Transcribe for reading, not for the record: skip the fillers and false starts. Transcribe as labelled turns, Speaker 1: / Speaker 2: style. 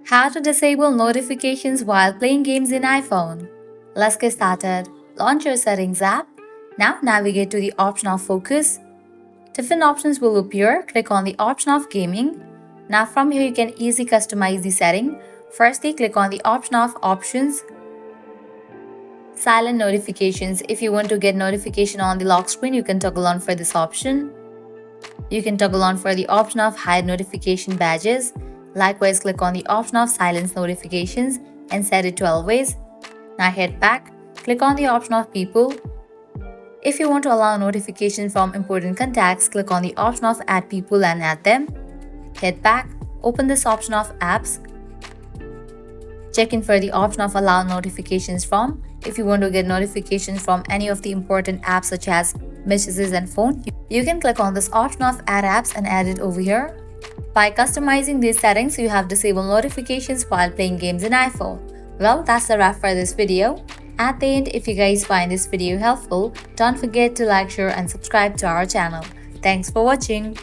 Speaker 1: How to disable notifications while playing games in iPhone. Let's get started. Launch your Settings app. Now navigate to the option of Focus. Different options will appear. Click on the option of Gaming. Now from here you can easily customize the setting. Firstly, click on the option of Options. Silent notifications. If you want to get notification on the lock screen, you can toggle on for this option. You can toggle on for the option of hide notification badges. Likewise, click on the option of silence notifications and set it to always. Now head back, click on the option of people. If you want to allow notifications from important contacts, click on the option of add people and add them. Head back, open this option of apps. Check in for the option of allow notifications from. If you want to get notifications from any of the important apps such as messages and phone, you can click on this option of add apps and add it over here. By customizing these settings, you have disabled notifications while playing games in iPhone. Well, that's the wrap for this video. At the end, if you guys find this video helpful, don't forget to like, share and subscribe to our channel. Thanks for watching.